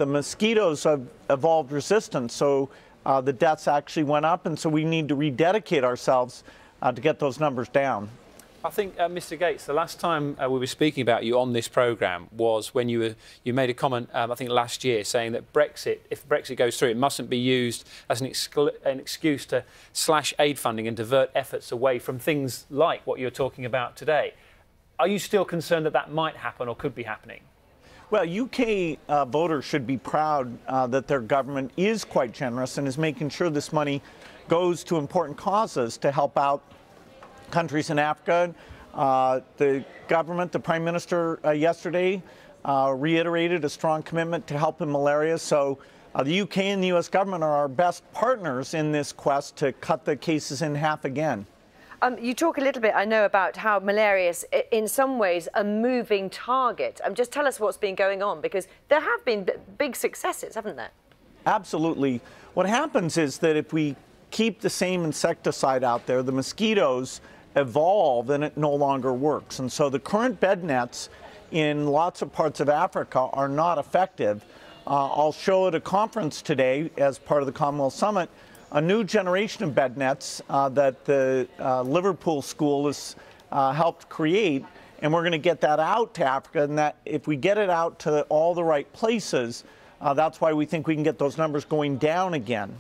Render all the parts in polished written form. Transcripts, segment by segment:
the mosquitoes have evolved resistance, so the deaths actually went up, and so we need to rededicate ourselves to get those numbers down. I think, Mr. Gates, the last time we were speaking about you on this programme was when you made a comment, I think last year, saying that Brexit, if Brexit goes through, it mustn't be used as an excuse to slash aid funding and divert efforts away from things like what you're talking about today. Are you still concerned that that might happen or could be happening? Well, UK voters should be proud that their government is quite generous and is making sure this money goes to important causes to help out countries in Africa. The government, the Prime Minister yesterday reiterated a strong commitment to help in malaria. So the UK and the US government are our best partners in this quest to cut the cases in half again. You talk a little bit, I know, about how malaria is, in some ways, a moving target. Just tell us what's been going on, because there have been big successes, haven't there? Absolutely. What happens is that if we keep the same insecticide out there, the mosquitoes evolve and it no longer works. And so the current bed nets in lots of parts of Africa are not effective. I'll show at a conference today as part of the Commonwealth Summit a new generation of bed nets that the Liverpool School has helped create, and we're going to get that out to Africa, and that if we get it out to all the right places, that's why we think we can get those numbers going down again.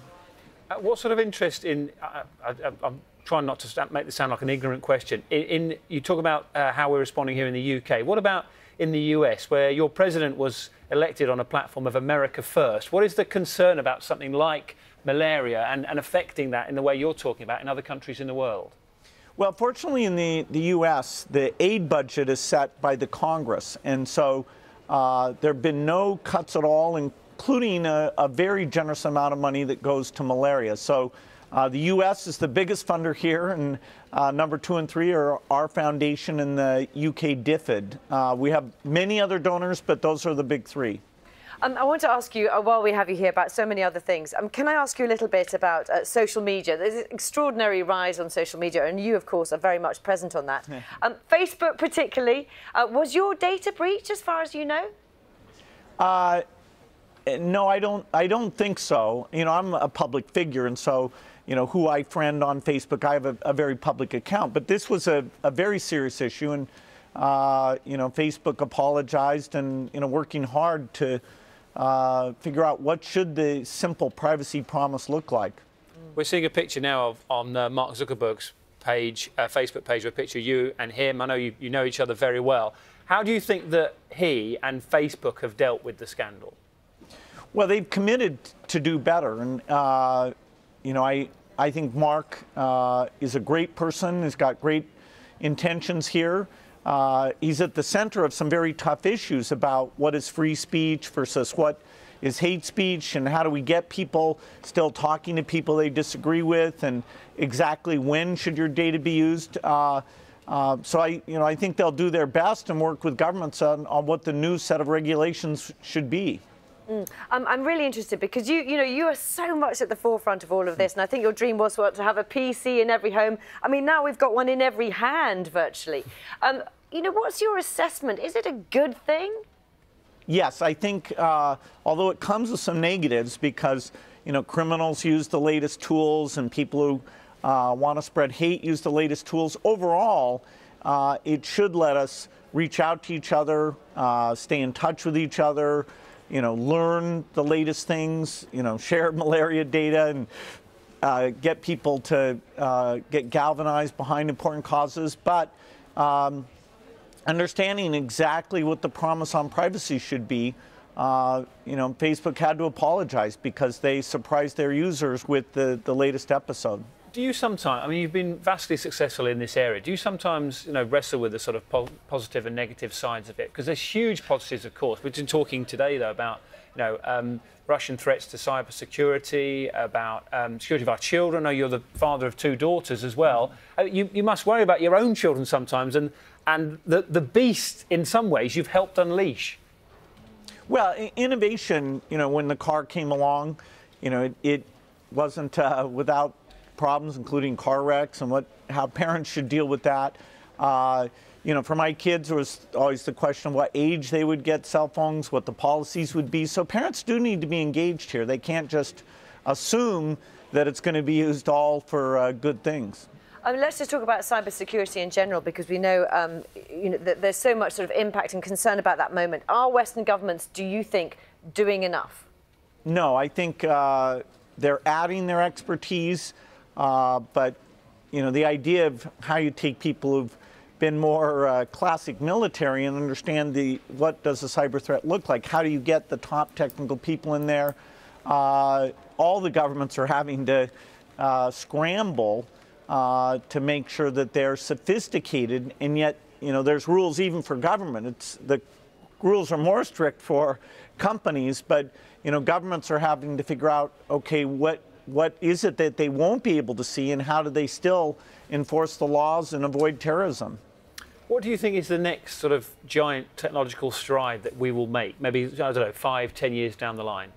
What sort of interest in, I'm trying not to make this sound like an ignorant question, you talk about how we're responding here in the UK. What about in the US, where your president was elected on a platform of America First? What is the concern about something like malaria and affecting that in the way you're talking about in other countries in the world? Well, fortunately in the US, the aid budget is set by the Congress, and so there have been no cuts at all, including a very generous amount of money that goes to malaria. So the U.S. is the biggest funder here, and number 2 and 3 are our foundation and the UK DFID. We have many other donors, but those are the big 3. I want to ask you, while we have you here, about so many other things. Can I ask you a little bit about social media? There's an extraordinary rise on social media, and you, of course, are very much present on that. Facebook particularly. Was your data breached, as far as you know? No, I don't think so. You know, I'm a public figure, and so, you know, who I friend on Facebook, I have a very public account. But this was a very serious issue, and, you know, Facebook apologized and, you know, working hard to figure out what should the simple privacy promise look like. We're seeing a picture now on Mark Zuckerberg's page, Facebook page, with a picture of you and him. I know you know each other very well. How do you think that he and Facebook have dealt with the scandal? Well, they've committed to do better, and you know, I think Mark is a great person. He's got great intentions here. He's at the center of some very tough issues about what is free speech versus what is hate speech, and how do we get people still talking to people they disagree with, and exactly when should your data be used. So I think they'll do their best and work with governments on what the new set of regulations should be. I'm really interested because you are so much at the forefront of all of this, and I think your dream was to have a PC in every home. I mean, now we've got one in every hand virtually. You know, what's your assessment? Is it a good thing? Yes, I think, although it comes with some negatives because, you know, criminals use the latest tools and people who want to spread hate use the latest tools. Overall, it should let us reach out to each other, stay in touch with each other, you know, learn the latest things, you know, share malaria data, and get people to get galvanized behind important causes. But understanding exactly what the promise on privacy should be, you know, Facebook had to apologize because they surprised their users with the latest episode. Do you sometimes, I mean, you've been vastly successful in this area. Do you sometimes, you know, wrestle with the sort of positive and negative sides of it? Because there's huge positives, of course. We've been talking today, though, about, you know, Russian threats to cybersecurity, about security of our children. I know you're the father of 2 daughters as well. You must worry about your own children sometimes, and the beast, in some ways, you've helped unleash. Well, innovation, you know, when the car came along, you know, it wasn't without problems, including car wrecks and how parents should deal with that. you know, for my kids, there was always the question of what age they would get cell phones, what the policies would be. So parents do need to be engaged here. They can't just assume that it's going to be used all for good things. Let's just talk about cybersecurity in general, because we know, that there's so much sort of impact and concern about that moment. Are Western governments, do you think, doing enough? No, I think they're adding their expertise, but you know, the idea of how you take people who've been more classic military and understand what does a cyber threat look like? How do you get the top technical people in there? All the governments are having to scramble to make sure that they're sophisticated, and yet, you know, there's rules even for government. The rules are more strict for companies, but you know, governments are having to figure out, okay, what is it that they won't be able to see, and how do they still enforce the laws and avoid terrorism? What do you think is the next sort of giant technological stride that we will make? Maybe, I don't know, 5, 10 years down the line?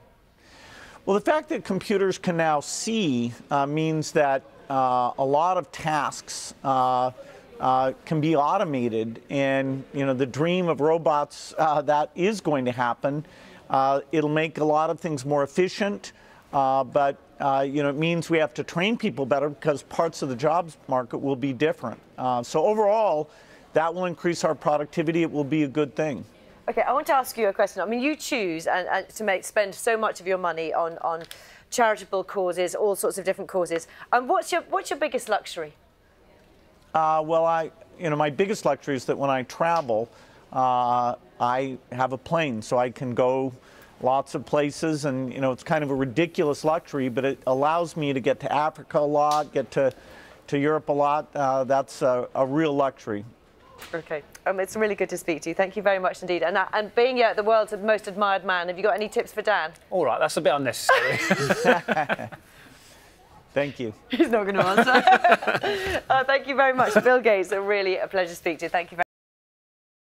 Well, the fact that computers can now see means that a lot of tasks can be automated, and you know, the dream of robots, that is going to happen. It'll make a lot of things more efficient, but you know, it means we have to train people better because parts of the jobs market will be different. So overall, that will increase our productivity. It will be a good thing. Okay, I want to ask you a question. I mean, you choose to spend so much of your money on charitable causes, all sorts of different causes. What's your biggest luxury? Well, you know, my biggest luxury is that when I travel, I have a plane, so I can go lots of places, and you know, it's kind of a ridiculous luxury, but it allows me to get to Africa a lot, get to Europe a lot. That's a real luxury. Okay. It's really good to speak to you. Thank you very much indeed. And being the world's most admired man, have you got any tips for Dan? All right, that's a bit unnecessary. Thank you. He's not going to answer. Thank you very much, Bill Gates. Really a pleasure to speak to you. Thank you very much.